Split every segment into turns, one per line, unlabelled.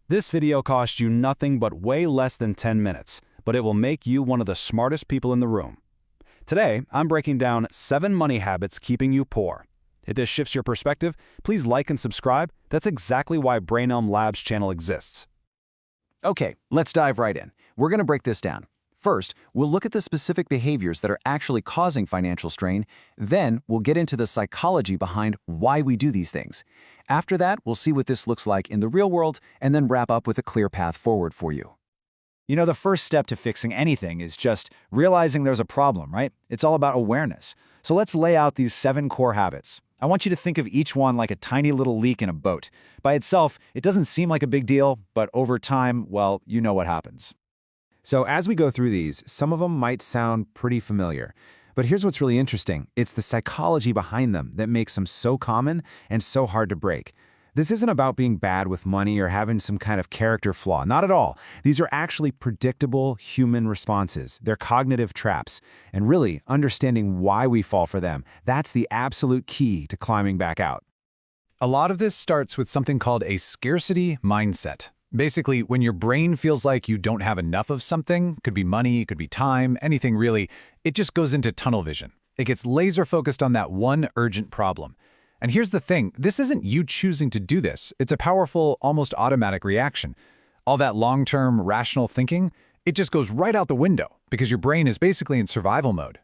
This video costs you nothing but way less than 10 minutes, but it will make you one of the smartest people in the room. Today, I'm breaking down 7 money habits keeping you poor. If this shifts your perspective, please like and subscribe. That's exactly why BRAINELM Lab's channel exists.
Okay, let's dive right in. We're going to break this down. First, we'll look at the specific behaviors that are actually causing financial strain. Then, we'll get into the psychology behind why we do these things. After that, we'll see what this looks like in the real world and then wrap up with a clear path forward for you.
You know, the first step to fixing anything is just realizing there's a problem, right? It's all about awareness. So let's lay out these 7 core habits. I want you to think of each one like a tiny little leak in a boat. By itself, it doesn't seem like a big deal, but over time, well, you know what happens.
So as we go through these, some of them might sound pretty familiar. But here's what's really interesting. It's the psychology behind them that makes them so common and so hard to break. This isn't about being bad with money or having some kind of character flaw. Not at all. These are actually predictable human responses. They're cognitive traps. And really, understanding why we fall for them, that's the absolute key to climbing back out.
A lot of this starts with something called a scarcity mindset. Basically, when your brain feels like you don't have enough of something, could be money, could be time, anything really, it just goes into tunnel vision. It gets laser focused on that one urgent problem. And here's the thing, this isn't you choosing to do this. It's a powerful, almost automatic reaction. All that long-term, rational thinking, it just goes right out the window because your brain is basically in survival mode.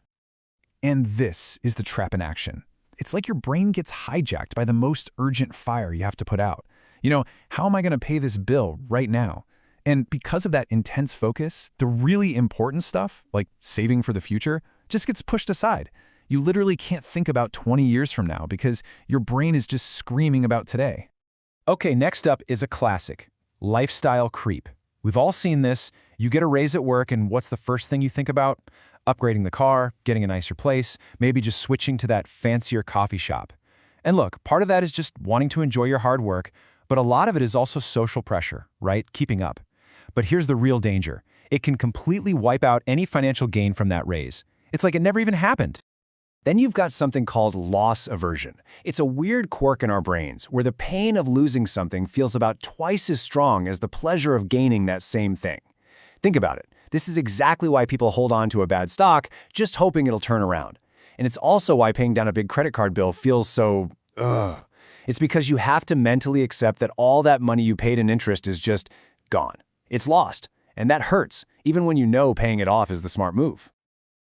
And this is the trap in action. It's like your brain gets hijacked by the most urgent fire you have to put out. You know, how am I going to pay this bill right now? And because of that intense focus, the really important stuff, like saving for the future, just gets pushed aside. You literally can't think about 20 years from now because your brain is just screaming about today.
Okay, next up is a classic, lifestyle creep. We've all seen this. You get a raise at work, and what's the first thing you think about? Upgrading the car, getting a nicer place, maybe just switching to that fancier coffee shop. And look, part of that is just wanting to enjoy your hard work, but a lot of it is also social pressure, right? Keeping up. But here's the real danger. It can completely wipe out any financial gain from that raise. It's like it never even happened.
Then you've got something called loss aversion. It's a weird quirk in our brains where the pain of losing something feels about twice as strong as the pleasure of gaining that same thing. Think about it. This is exactly why people hold on to a bad stock, just hoping it'll turn around. And it's also why paying down a big credit card bill feels so, ugh. It's because you have to mentally accept that all that money you paid in interest is just gone. It's lost. And that hurts, even when you know paying it off is the smart move.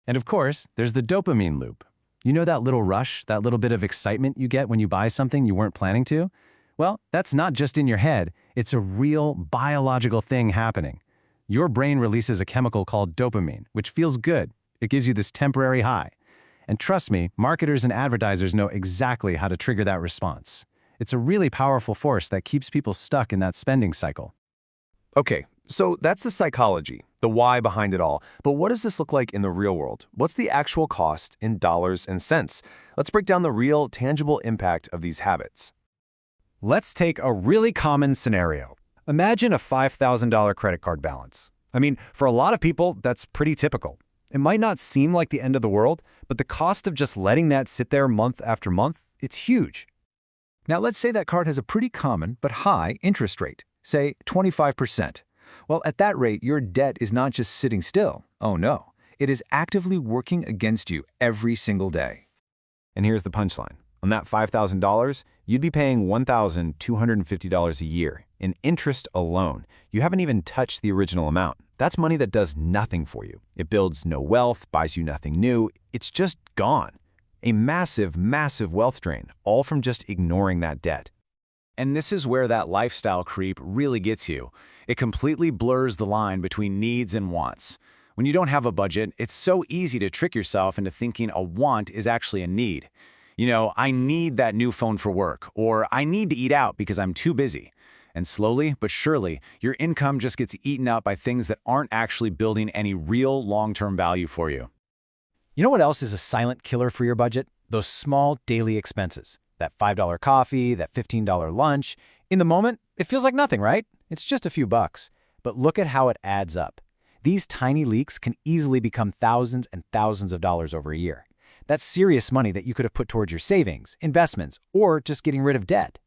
And of course, there's the dopamine loop. You know that little rush, that little bit of excitement you get when you buy something you weren't planning to? Well, that's not just in your head. It's a real biological thing happening. Your brain releases a chemical called dopamine, which feels good. It gives you this temporary high. And trust me, marketers and advertisers know exactly how to trigger that response. It's a really powerful force that keeps people stuck in that spending cycle.
Okay, so that's the psychology, the why behind it all. But what does this look like in the real world? What's the actual cost in dollars and cents? Let's break down the real, tangible impact of these habits.
Let's take a really common scenario. Imagine a $5,000 credit card balance. I mean, for a lot of people, that's pretty typical. It might not seem like the end of the world, but the cost of just letting that sit there month after month, it's huge. Now let's say that card has a pretty common but high interest rate, say 25%. Well, at that rate, your debt is not just sitting still. Oh no, it is actively working against you every single day.
And here's the punchline. On that $5,000, you'd be paying $1,250 a year in interest alone. You haven't even touched the original amount. That's money that does nothing for you. It builds no wealth, buys you nothing new. It's just gone. A massive, massive wealth drain, all from just ignoring that debt.
And this is where that lifestyle creep really gets you. It completely blurs the line between needs and wants. When you don't have a budget, it's so easy to trick yourself into thinking a want is actually a need. You know, I need that new phone for work, or I need to eat out because I'm too busy. And slowly but surely, your income just gets eaten up by things that aren't actually building any real long-term value for you. You know what else is a silent killer for your budget? Those small daily expenses. That $5 coffee, that $15 lunch. In the moment, it feels like nothing, right? It's just a few bucks. But look at how it adds up. These tiny leaks can easily become thousands and thousands of dollars over a year. That's serious money that you could have put towards your savings, investments, or just getting rid of debt.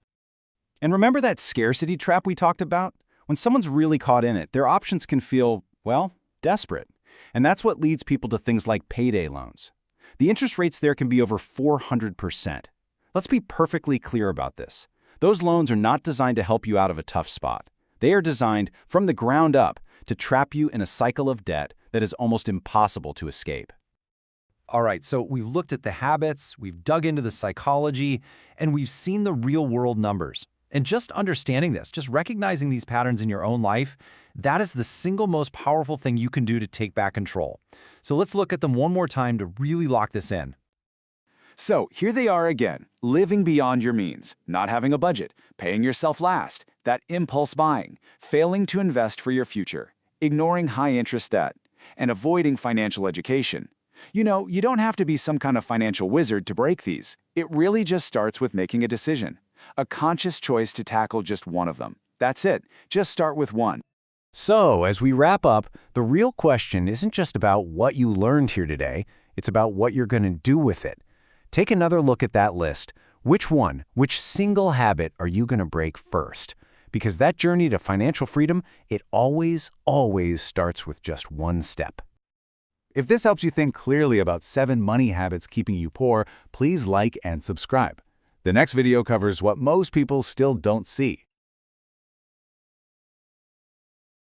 And remember that scarcity trap we talked about? When someone's really caught in it, their options can feel, well, desperate. And that's what leads people to things like payday loans. The interest rates there can be over 400%. Let's be perfectly clear about this. Those loans are not designed to help you out of a tough spot. They are designed, from the ground up, to trap you in a cycle of debt that is almost impossible to escape.
All right, so we've looked at the habits, we've dug into the psychology, and we've seen the real-world numbers. And just understanding this, just recognizing these patterns in your own life, that is the single most powerful thing you can do to take back control. So let's look at them one more time to really lock this in.
So here they are again, living beyond your means, not having a budget, paying yourself last, that impulse buying, failing to invest for your future, ignoring high-interest debt, and avoiding financial education. You know, you don't have to be some kind of financial wizard to break these. It really just starts with making a decision, a conscious choice to tackle just one of them. That's it. Just start with one.
So, as we wrap up, the real question isn't just about what you learned here today, it's about what you're going to do with it. Take another look at that list. Which single habit are you going to break first? Because that journey to financial freedom, it always starts with just one step.
If this helps you think clearly about 7 money habits keeping you poor, please like and subscribe. The next video covers what most people still don't see: